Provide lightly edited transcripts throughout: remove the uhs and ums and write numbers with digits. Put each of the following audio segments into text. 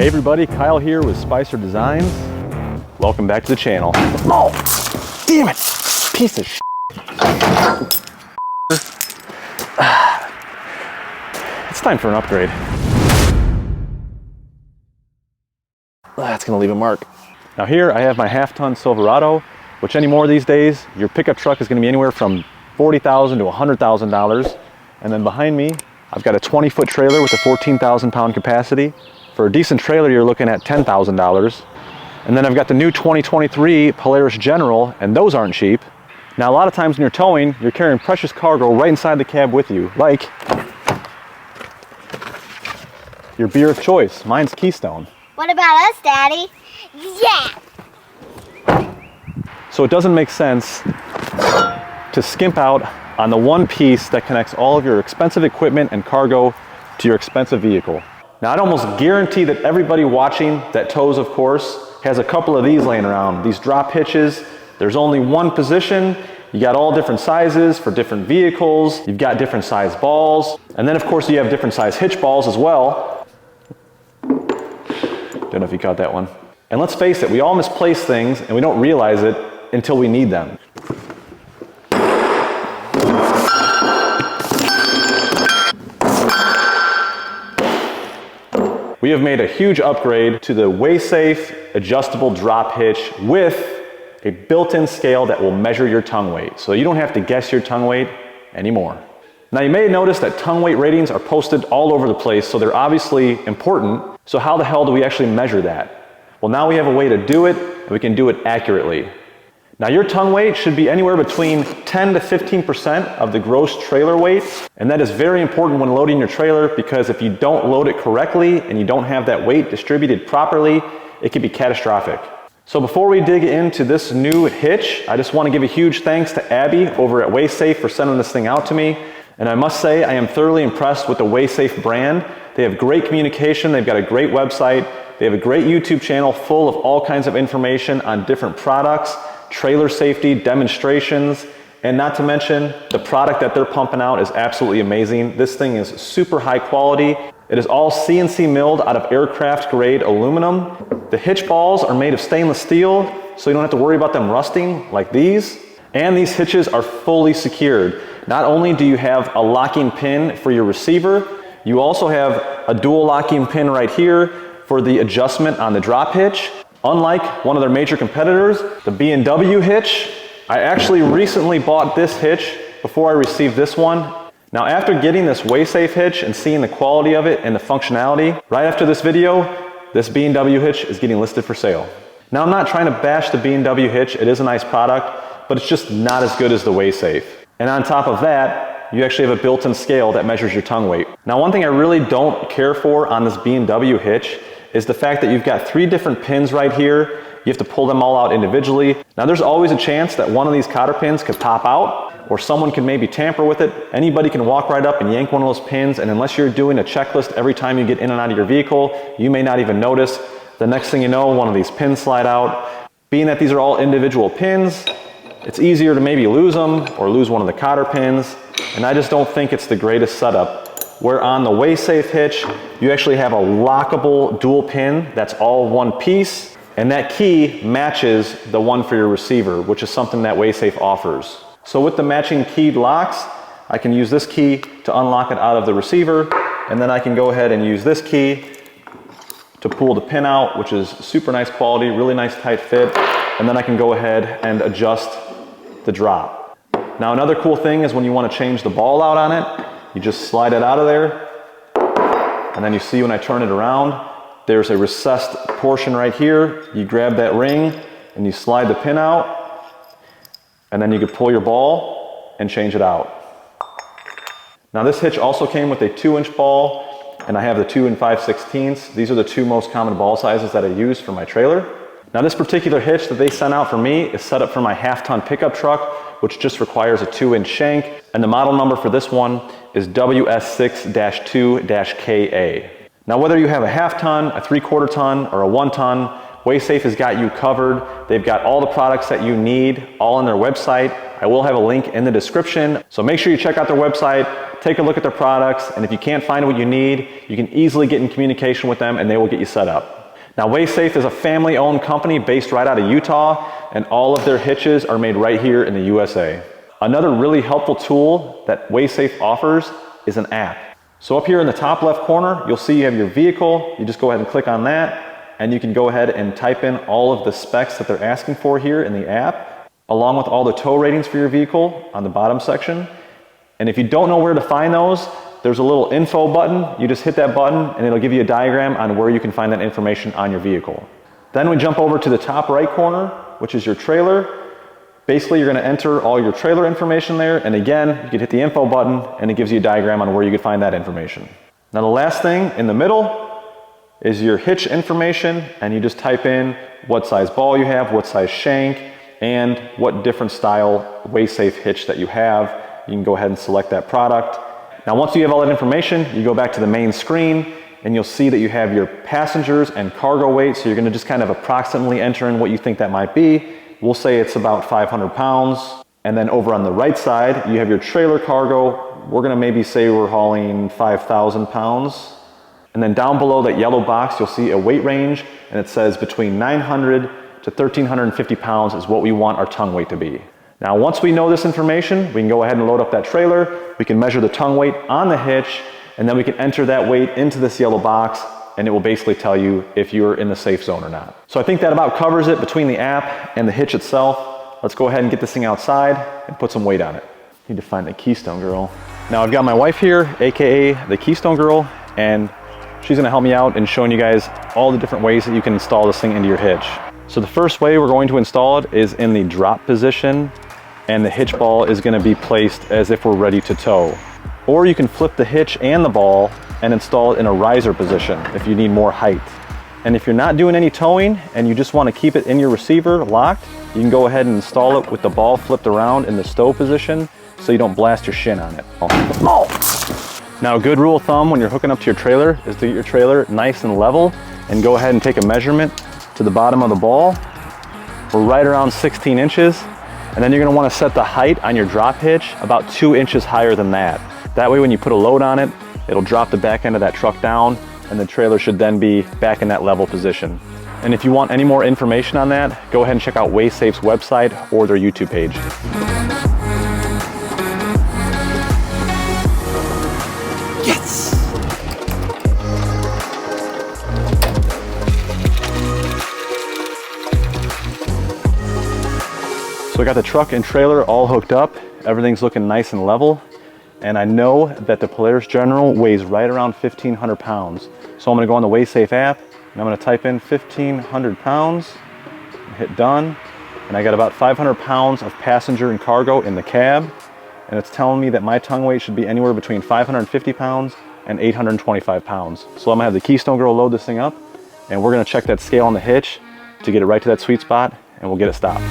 Hey everybody, Kyle here with Spicer Designs. Welcome back to the channel. Oh, damn it, piece of shit. It's time for an upgrade. That's gonna leave a mark. Now here I have my half-ton Silverado, which anymore these days, your pickup truck is gonna be anywhere from $40,000 to $100,000. And then behind me, I've got a 20-foot trailer with a 14,000 pound capacity. For a decent trailer, you're looking at $10,000. And then I've got the new 2023 Polaris General, and those aren't cheap. Now, a lot of times when you're towing, you're carrying precious cargo right inside the cab with you, like your beer of choice. Mine's Keystone. What about us, Daddy? Yeah! So it doesn't make sense to skimp out on the one piece that connects all of your expensive equipment and cargo to your expensive vehicle. Now, I'd almost guarantee that everybody watching that tows, of course, has a couple of these laying around. These drop hitches, there's only one position. You got all different sizes for different vehicles. You've got different size balls. And then, of course, you have different size hitch balls as well. Don't know if you caught that one. And let's face it, we all misplace things and we don't realize it until we need them. We have made a huge upgrade to the WaySafe adjustable drop hitch with a built-in scale that will measure your tongue weight. So you don't have to guess your tongue weight anymore. Now, you may have noticed that tongue weight ratings are posted all over the place, so they're obviously important. So how the hell do we actually measure that? Well, now we have a way to do it, and we can do it accurately. Now, your tongue weight should be anywhere between 10 to 15% of the gross trailer weight, and that is very important when loading your trailer, because if you don't load it correctly and you don't have that weight distributed properly, it can be catastrophic. So before we dig into this new hitch, I just want to give a huge thanks to Abby over at WaySafe for sending this thing out to me. And I must say, I am thoroughly impressed with the WaySafe brand. They have great communication, they've got a great website, they have a great YouTube channel full of all kinds of information on different products, trailer safety, demonstrations, and not to mention the product that they're pumping out is absolutely amazing. This thing is super high quality. It is all CNC milled out of aircraft grade aluminum. The hitch balls are made of stainless steel, so you don't have to worry about them rusting like these. And these hitches are fully secured. Not only do you have a locking pin for your receiver, you also have a dual locking pin right here for the adjustment on the drop hitch. Unlike one of their major competitors, the B&W hitch, I actually recently bought this hitch before I received this one. Now, after getting this WaySafe hitch and seeing the quality of it and the functionality, right after this video, this B&W hitch is getting listed for sale. Now, I'm not trying to bash the B&W hitch. It is a nice product, but it's just not as good as the WaySafe. And on top of that, you actually have a built-in scale that measures your tongue weight. Now, one thing I really don't care for on this B&W hitch is the fact that you've got 3 different pins right here. You have to pull them all out individually. Now, there's always a chance that one of these cotter pins could pop out, or someone can maybe tamper with it. Anybody can walk right up and yank one of those pins, and unless you're doing a checklist every time you get in and out of your vehicle, you may not even notice. The next thing you know, one of these pins slide out. Being that these are all individual pins, it's easier to maybe lose them or lose one of the cotter pins, and I just don't think it's the greatest setup. Where on the WaySafe hitch, you actually have a lockable dual pin that's all one piece, and that key matches the one for your receiver, which is something that WaySafe offers. So with the matching keyed locks, I can use this key to unlock it out of the receiver, and then I can go ahead and use this key to pull the pin out, which is super nice quality, really nice tight fit, and then I can go ahead and adjust the drop. Now, another cool thing is when you want to change the ball out on it, you just slide it out of there, and then you see when I turn it around, there's a recessed portion right here. You grab that ring and you slide the pin out, and then you could pull your ball and change it out. Now, this hitch also came with a 2-inch ball, and I have the 2 5/16. These are the 2 most common ball sizes that I use for my trailer. Now, this particular hitch that they sent out for me is set up for my half-ton pickup truck, which just requires a 2-inch shank, and the model number for this one is WS6-2-KA. Now, whether you have a half-ton, a 3/4 ton, or a 1-ton, WaySafe has got you covered. They've got all the products that you need all on their website. I will have a link in the description. So make sure you check out their website, take a look at their products, and if you can't find what you need, you can easily get in communication with them and they will get you set up. Now, WaySafe is a family-owned company based right out of Utah, and all of their hitches are made right here in the USA. Another really helpful tool that WaySafe offers is an app. So up here in the top left corner, you'll see you have your vehicle. You just go ahead and click on that, and you can go ahead and type in all of the specs that they're asking for here in the app, along with all the tow ratings for your vehicle on the bottom section. And if you don't know where to find those, there's a little info button. You just hit that button and it'll give you a diagram on where you can find that information on your vehicle. Then we jump over to the top right corner, which is your trailer. Basically, you're gonna enter all your trailer information there, and again, you can hit the info button and it gives you a diagram on where you can find that information. Now the last thing in the middle is your hitch information, and you just type in what size ball you have, what size shank, and what different style WaySafe hitch that you have. You can go ahead and select that product. Now once you have all that information, you go back to the main screen and you'll see that you have your passengers and cargo weight, so you're gonna just kind of approximately enter in what you think that might be. We'll say it's about 500 pounds. And then over on the right side, you have your trailer cargo. We're gonna maybe say we're hauling 5,000 pounds. And then down below that yellow box, you'll see a weight range, and it says between 900 to 1,350 pounds is what we want our tongue weight to be. Now, once we know this information, we can go ahead and load up that trailer. We can measure the tongue weight on the hitch, and then we can enter that weight into this yellow box, and it will basically tell you if you're in the safe zone or not. So I think that about covers it between the app and the hitch itself. Let's go ahead and get this thing outside and put some weight on it. Need to find the Keystone Girl. Now I've got my wife here, AKA the Keystone Girl, and she's gonna help me out in showing you guys all the different ways that you can install this thing into your hitch. So the first way we're going to install it is in the drop position, and the hitch ball is gonna be placed as if we're ready to tow. Or you can flip the hitch and the ball and install it in a riser position if you need more height. And if you're not doing any towing and you just want to keep it in your receiver locked, you can go ahead and install it with the ball flipped around in the stow position so you don't blast your shin on it. Oh. Now a good rule of thumb when you're hooking up to your trailer is to get your trailer nice and level and go ahead and take a measurement to the bottom of the ball. We're right around 16 inches. And then you're going to want to set the height on your drop hitch about 2 inches higher than that. That way when you put a load on it, it'll drop the back end of that truck down, and the trailer should then be back in that level position. And if you want any more information on that, go ahead and check out WaySafe's website or their YouTube page. Yes! So I got the truck and trailer all hooked up. Everything's looking nice and level. And I know that the Polaris General weighs right around 1,500 pounds. So I'm gonna go on the WaySafe app, and I'm gonna type in 1,500 pounds, and hit done. And I got about 500 pounds of passenger and cargo in the cab. And it's telling me that my tongue weight should be anywhere between 550 pounds and 825 pounds. So I'm gonna have the Keystone Girl load this thing up, and we're gonna check that scale on the hitch to get it right to that sweet spot, and we'll get it stopped.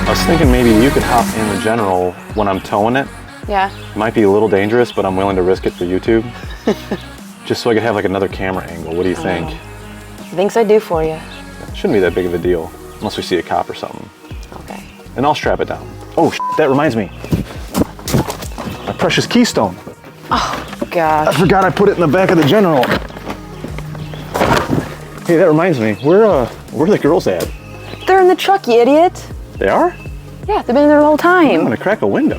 I was thinking maybe you could hop in the General when I'm towing it. Yeah. It might be a little dangerous, but I'm willing to risk it for YouTube. Just so I could have like another camera angle. What do you think? Things I do for you. It shouldn't be that big of a deal, unless we see a cop or something. Okay. And I'll strap it down. Oh, that reminds me. My precious Keystone. Oh, gosh. I forgot I put it in the back of the General. Hey, that reminds me. Where are the girls at? They're in the truck, you idiot. They are? Yeah, they've been in there the whole time. I'm gonna crack a window.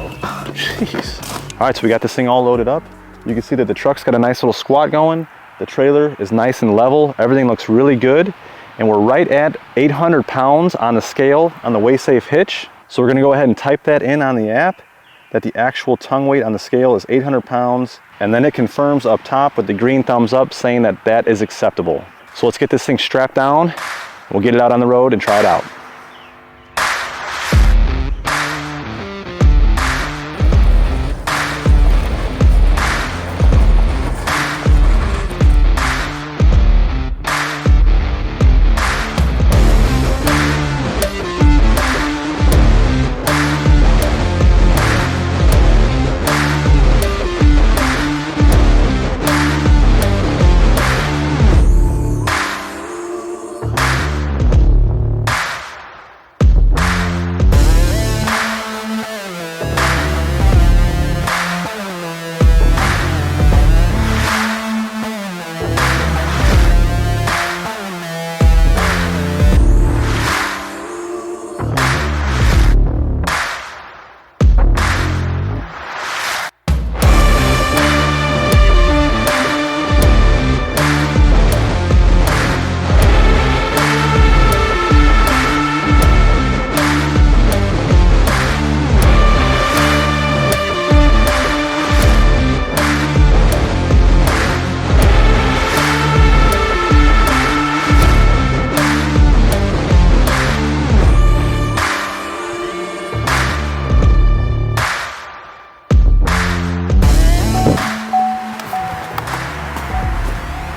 Jeez. All right, so we got this thing all loaded up. You can see that the truck's got a nice little squat going. The trailer is nice and level. Everything looks really good. And we're right at 800 pounds on the scale on the WaySafe hitch. So we're gonna go ahead and type that in on the app, that the actual tongue weight on the scale is 800 pounds. And then it confirms up top with the green thumbs up saying that that is acceptable. So let's get this thing strapped down. We'll get it out on the road and try it out.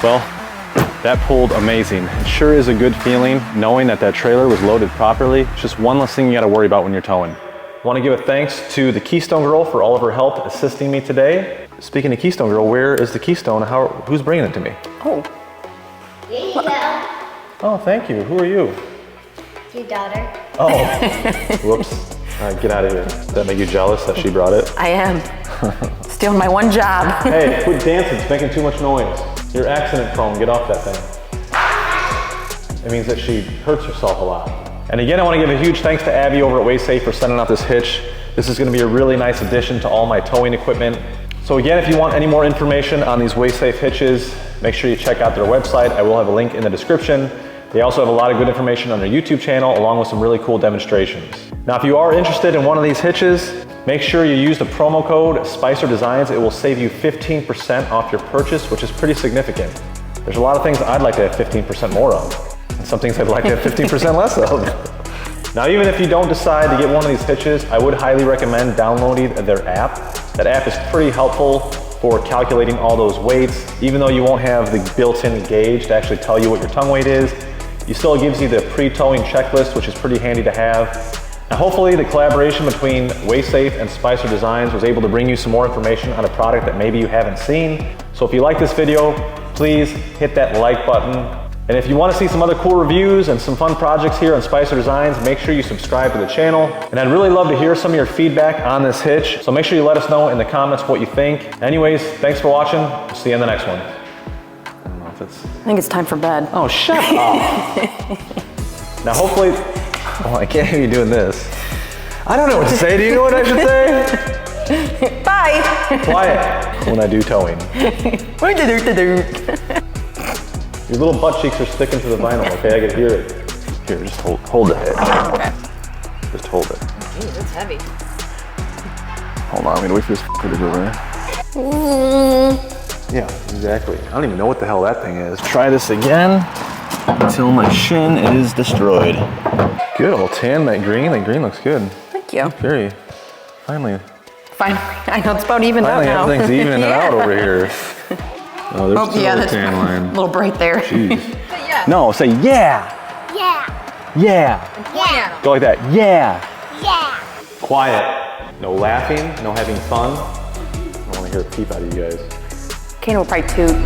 Well, that pulled amazing. It sure is a good feeling knowing that that trailer was loaded properly. It's just one less thing you gotta worry about when you're towing. I wanna give a thanks to the Keystone Girl for all of her help assisting me today. Speaking of Keystone Girl, where is the Keystone? Who's bringing it to me? Oh. Here you go. Oh, thank you. Who are you? Your daughter. Oh, whoops. All right, get out of here. Does that make you jealous that she brought it? I am. Stealing my one job. Hey, quit dancing. It's making too much noise. You're accident prone. Get off that thing. It means that she hurts herself a lot. And again, I want to give a huge thanks to Abby over at WaySafe for sending out this hitch. This is going to be a really nice addition to all my towing equipment. So again, if you want any more information on these WaySafe hitches, make sure you check out their website. I will have a link in the description. They also have a lot of good information on their YouTube channel, along with some really cool demonstrations. Now, if you are interested in one of these hitches, make sure you use the promo code Spicer Designs. It will save you 15% off your purchase, which is pretty significant. There's a lot of things I'd like to have 15% more of, and some things I'd like to have 15% less of. Now, even if you don't decide to get one of these hitches, I would highly recommend downloading their app. That app is pretty helpful for calculating all those weights. Even though you won't have the built-in gauge to actually tell you what your tongue weight is, it still gives you the pre-towing checklist, which is pretty handy to have. Now, hopefully the collaboration between WaySafe and Spicer Designs was able to bring you some more information on a product that maybe you haven't seen. So if you like this video, please hit that like button. And if you want to see some other cool reviews and some fun projects here on Spicer Designs, make sure you subscribe to the channel. And I'd really love to hear some of your feedback on this hitch. So make sure you let us know in the comments what you think. Anyways, thanks for watching. We'll see you in the next one. I don't know if it's... I think it's time for bed. Oh, shut up. Now hopefully, oh, I can't hear you doing this. I don't know what to say. Do you know what I should say? Bye. Quiet when I do towing. Your little butt cheeks are sticking to the vinyl, okay? I can hear it. Here, just hold it. Okay. Just hold it. Jeez, it's heavy. Hold on, I'm gonna wait for this to go there. Yeah, exactly. I don't even know what the hell that thing is. Try this again until my shin is destroyed. Good, old tan, that green looks good. Thank you. Very, finally. Fine. I know it's about evened out Finally, now. everything's evening it out over here. Oh, there's still a that's tan line. a little bright there. Jeez. No, say yeah. Yeah. Yeah. Yeah. Go like that. Yeah. Yeah. Quiet. No laughing, no having fun. I don't want to hear a peep out of you guys. Kane will probably toot.